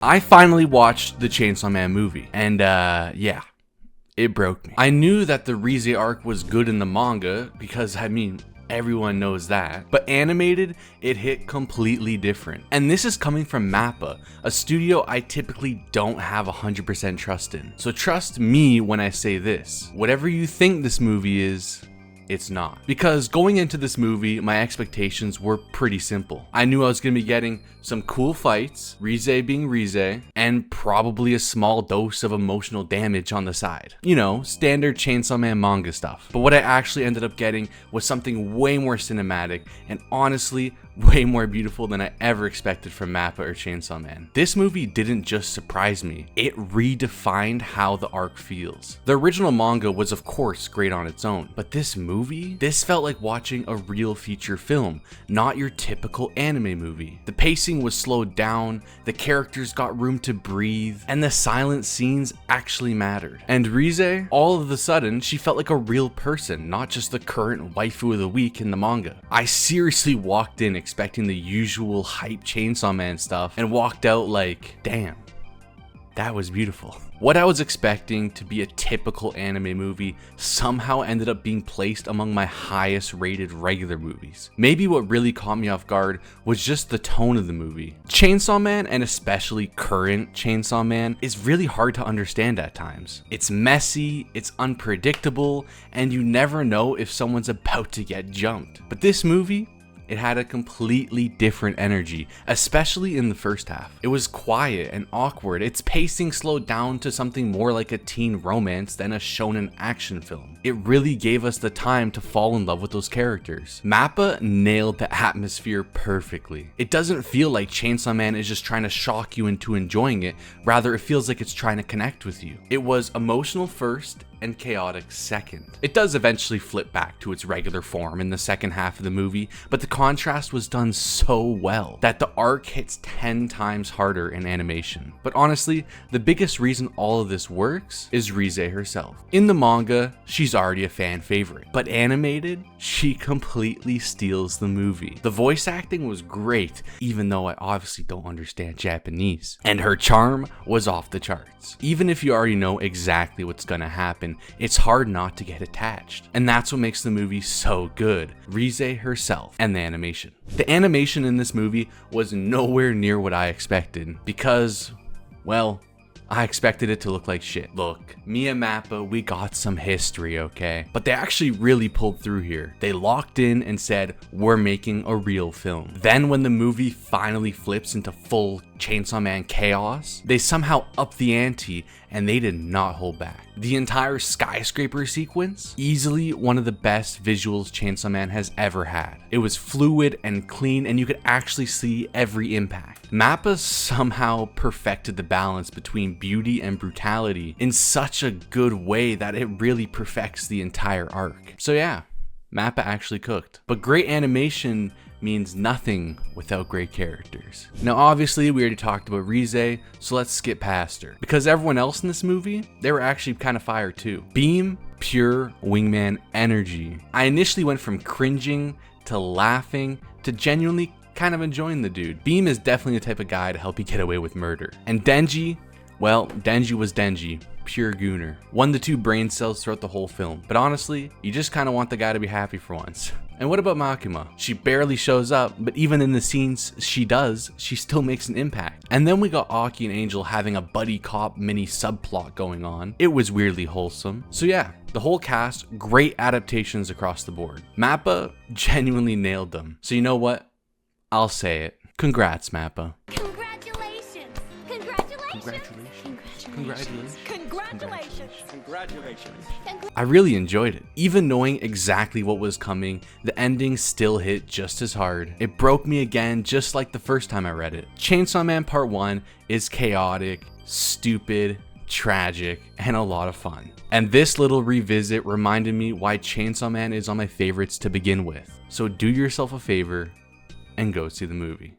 I finally watched the Chainsaw Man movie, and yeah, it broke me. I knew that the Reze arc was good in the manga, because I mean, everyone knows that. But animated, it hit completely different. And this is coming from MAPPA, a studio I typically don't have 100% trust in. So trust me when I say this. Whatever you think this movie is, it's not. Because going into this movie, my expectations were pretty simple. I knew I was going to be getting some cool fights, Reze being Reze, and probably a small dose of emotional damage on the side. You know, standard Chainsaw Man manga stuff. But what I actually ended up getting was something way more cinematic and honestly way more beautiful than I ever expected from MAPPA or Chainsaw Man. This movie didn't just surprise me, it redefined how the arc feels. The original manga was of course great on its own, but this movie? This felt like watching a real feature film, not your typical anime movie. The pacing was slowed down, the characters got room to breathe, and the silent scenes actually mattered. And Reze, all of a sudden, she felt like a real person, not just the current waifu of the week in the manga. I seriously walked in expecting the usual hype Chainsaw Man stuff and walked out like, damn, that was beautiful. What I was expecting to be a typical anime movie somehow ended up being placed among my highest rated regular movies. Maybe what really caught me off guard was just the tone of the movie. Chainsaw Man, and especially current Chainsaw Man, is really hard to understand at times. It's messy, it's unpredictable, and you never know if someone's about to get jumped. But this movie, it had a completely different energy, especially in the first half. It was quiet and awkward. Its pacing slowed down to something more like a teen romance than a shonen action film. It really gave us the time to fall in love with those characters. MAPPA nailed the atmosphere perfectly. It doesn't feel like Chainsaw Man is just trying to shock you into enjoying it, rather it feels like it's trying to connect with you. It was emotional first and chaotic second. It does eventually flip back to its regular form in the second half of the movie, but the contrast was done so well that the arc hits 10 times harder in animation. But honestly, the biggest reason all of this works is Reze herself. In the manga, she's already a fan favorite, but animated, she completely steals the movie. The voice acting was great, even though I obviously don't understand Japanese, and her charm was off the charts. Even if you already know exactly what's gonna happen, it's hard not to get attached. And that's what makes the movie so good. Reze herself and the animation. The animation in this movie was nowhere near what I expected because, well, I expected it to look like shit. Look, me and MAPPA, we got some history, okay? But they actually really pulled through here. They locked in and said, we're making a real film. Then when the movie finally flips into full Chainsaw Man chaos, they somehow upped the ante and they did not hold back. The entire skyscraper sequence, easily one of the best visuals Chainsaw Man has ever had. It was fluid and clean and you could actually see every impact. MAPPA somehow perfected the balance between beauty and brutality in such a good way that it really perfects the entire arc. So yeah, MAPPA actually cooked. But great animation means nothing without great characters. Now obviously we already talked about Reze, so let's skip past her. Because everyone else in this movie, they were actually kind of fire too. Beam, pure wingman energy. I initially went from cringing to laughing to genuinely kind of enjoying the dude. Beam is definitely the type of guy to help you get away with murder. And Denji, well, Denji was Denji. Pure gooner. 1 to 2 brain cells throughout the whole film. But honestly, you just kind of want the guy to be happy for once. And what about Makima? She barely shows up, but even in the scenes she does, she still makes an impact. And then we got Aki and Angel having a buddy cop mini subplot going on. It was weirdly wholesome. So yeah, the whole cast, great adaptations across the board. MAPPA genuinely nailed them. So you know what? I'll say it. Congrats, MAPPA. Congratulations! Congratulations! I really enjoyed it. Even knowing exactly what was coming, the ending still hit just as hard. It broke me again just like the first time I read it. Chainsaw Man Part 1 is chaotic, stupid, tragic, and a lot of fun. And this little revisit reminded me why Chainsaw Man is on my favorites to begin with. So do yourself a favor and go see the movie.